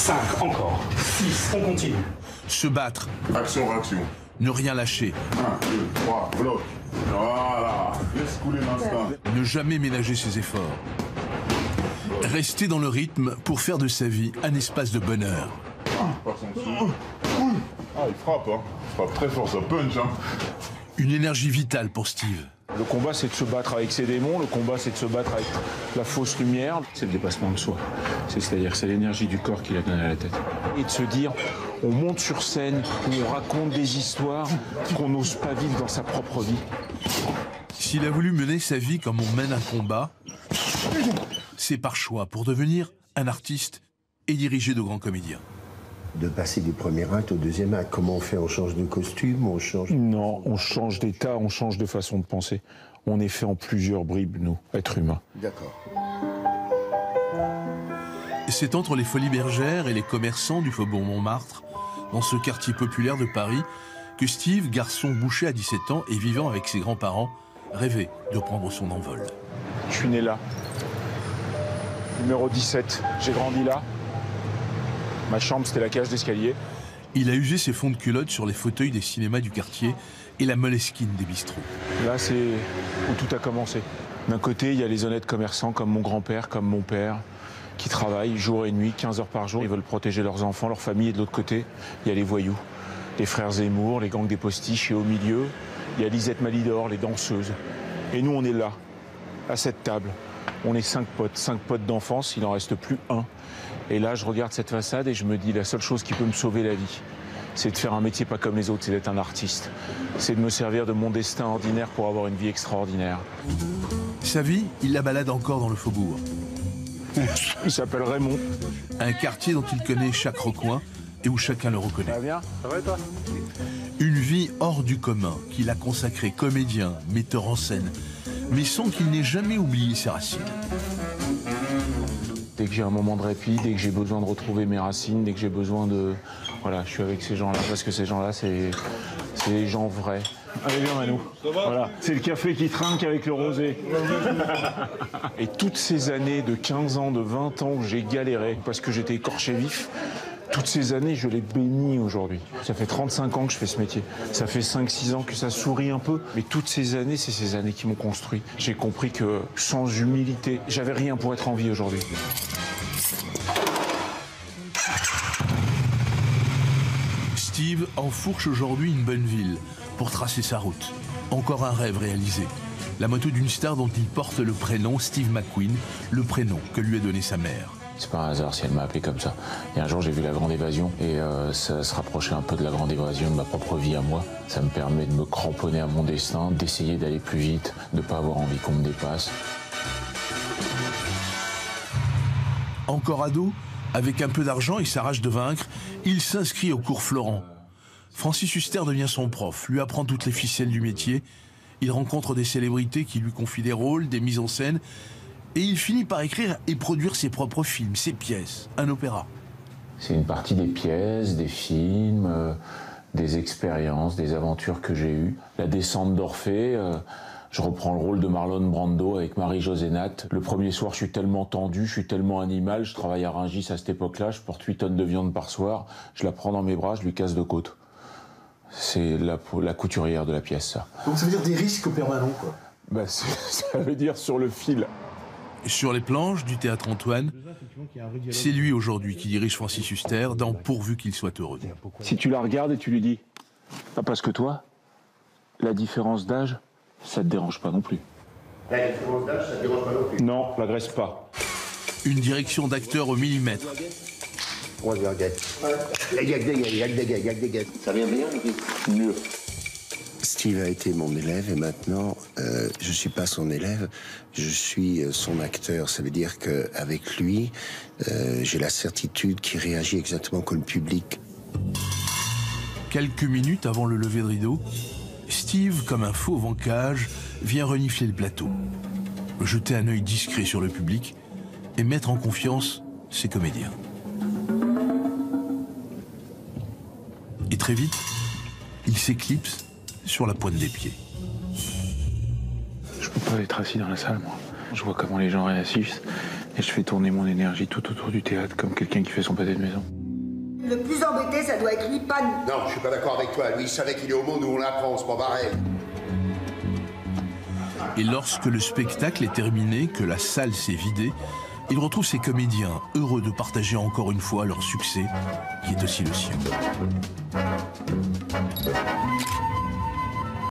5, encore. 6, on continue. Se battre. Action, réaction. Ne rien lâcher. 1, 2, 3, bloc. Voilà. Laisse couler l'instinct. Ne jamais ménager ses efforts. Rester dans le rythme pour faire de sa vie un espace de bonheur. Pas son dessous. Ah, il frappe, hein. Il frappe très fort, ça punch, hein. Une énergie vitale pour Steve. Le combat, c'est de se battre avec ses démons. Le combat, c'est de se battre avec la fausse lumière. C'est le dépassement de soi. C'est-à-dire que c'est l'énergie du corps qui l'a donné à la tête. Et de se dire, on monte sur scène, on raconte des histoires qu'on n'ose pas vivre dans sa propre vie. S'il a voulu mener sa vie comme on mène un combat, c'est par choix pour devenir un artiste et diriger de grands comédiens. De passer du premier acte au deuxième acte, comment on fait? On change de costume, on change... Non, on change d'état, on change de façon de penser. On est fait en plusieurs bribes, nous, êtres humains. D'accord. C'est entre les Folies Bergères et les commerçants du faubourg Montmartre, dans ce quartier populaire de Paris, que Steve, garçon bouché à 17 ans et vivant avec ses grands-parents, rêvait de prendre son envol. Je suis né là. Numéro 17. J'ai grandi là. Ma chambre, c'était la cage d'escalier. Il a usé ses fonds de culotte sur les fauteuils des cinémas du quartier et la Moleskine des bistrots. Là, c'est où tout a commencé. D'un côté, il y a les honnêtes commerçants comme mon grand-père, comme mon père, qui travaillent jour et nuit, 15 heures par jour. Ils veulent protéger leurs enfants, leur famille. Et de l'autre côté, il y a les voyous, les frères Zemmour, les gangs des postiches. Et au milieu, il y a Lisette Malidor, les danseuses. Et nous, on est là, à cette table. On est 5 potes d'enfance, il n'en reste plus un. Et là, je regarde cette façade et je me dis, la seule chose qui peut me sauver la vie, c'est de faire un métier pas comme les autres, c'est d'être un artiste. C'est de me servir de mon destin ordinaire pour avoir une vie extraordinaire. Sa vie, il la balade encore dans le faubourg. Il s'appelle Raymond. Un quartier dont il connaît chaque recoin et où chacun le reconnaît. Ça va bien? Ça va et toi? Une vie hors du commun qu'il a consacrée comédien, metteur en scène, mais sans qu'il n'ait jamais oublié ses racines. Dès que j'ai un moment de répit, dès que j'ai besoin de retrouver mes racines, dès que j'ai besoin de... Voilà, je suis avec ces gens-là, parce que ces gens-là, c'est les gens vrais. Allez, viens, Manou. Voilà, c'est le café qui trinque avec le rosé. Et toutes ces années de 15 ans, de 20 ans où j'ai galéré, parce que j'étais écorché vif, toutes ces années, je les bénis aujourd'hui. Ça fait 35 ans que je fais ce métier. Ça fait 5-6 ans que ça sourit un peu. Mais toutes ces années, c'est ces années qui m'ont construit. J'ai compris que sans humilité, j'avais rien pour être en vie aujourd'hui. Steve enfourche aujourd'hui une bonne ville pour tracer sa route. Encore un rêve réalisé. La moto d'une star dont il porte le prénom Steve McQueen, le prénom que lui a donné sa mère. C'est pas un hasard si elle m'a appelé comme ça. Et un jour, j'ai vu La Grande Évasion et ça se rapprochait un peu de La Grande Évasion de ma propre vie à moi. Ça me permet de me cramponner à mon destin, d'essayer d'aller plus vite, de pas avoir envie qu'on me dépasse. Encore ado, avec un peu d'argent et sa rage de vaincre, il s'inscrit au cours Florent. Francis Huster devient son prof, lui apprend toutes les ficelles du métier. Il rencontre des célébrités qui lui confient des rôles, des mises en scène. Et il finit par écrire et produire ses propres films, ses pièces, un opéra. C'est une partie des pièces, des films, des expériences, des aventures que j'ai eues. La descente d'Orphée, je reprends le rôle de Marlon Brando avec Marie-Josée Nat. Le premier soir, je suis tellement tendu, je suis tellement animal. Je travaille à Rungis à cette époque-là, je porte 8 tonnes de viande par soir. Je la prends dans mes bras, je lui casse 2 côtes. C'est la couturière de la pièce, ça. Donc ça veut dire des risques permanents, quoi. Bah, ça veut dire sur le fil. Sur les planches du Théâtre Antoine, c'est lui aujourd'hui qui dirige Francis Huster dans Pourvu qu'il soit heureux. Si tu la regardes et tu lui dis « Ah, parce que toi, la différence d'âge, ça te dérange pas non plus. » La différence d'âge, ça ne dérange pas non plus. Non, l'agresse pas. Une direction d'acteur au millimètre. Ça vient bien, Mieux. Steve a été mon élève et maintenant, je suis pas son élève, je suis son acteur. Ça veut dire qu'avec lui, j'ai la certitude qu'il réagit exactement comme le public. Quelques minutes avant le lever de rideau, Steve, comme un fauve en cage, vient renifler le plateau, jeter un œil discret sur le public et mettre en confiance ses comédiens. Et très vite, il s'éclipse sur la pointe des pieds. Je peux pas être assis dans la salle, moi. Je vois comment les gens réagissent et je fais tourner mon énergie tout autour du théâtre comme quelqu'un qui fait son pâté de maison. Le plus embêté, ça doit être lui, pas nous. Non, je suis pas d'accord avec toi. Lui, il savait qu'il est au monde où on l'apprend, c'est pas pareil. Et lorsque le spectacle est terminé, que la salle s'est vidée, il retrouve ses comédiens, heureux de partager encore une fois leur succès, qui est aussi le sien.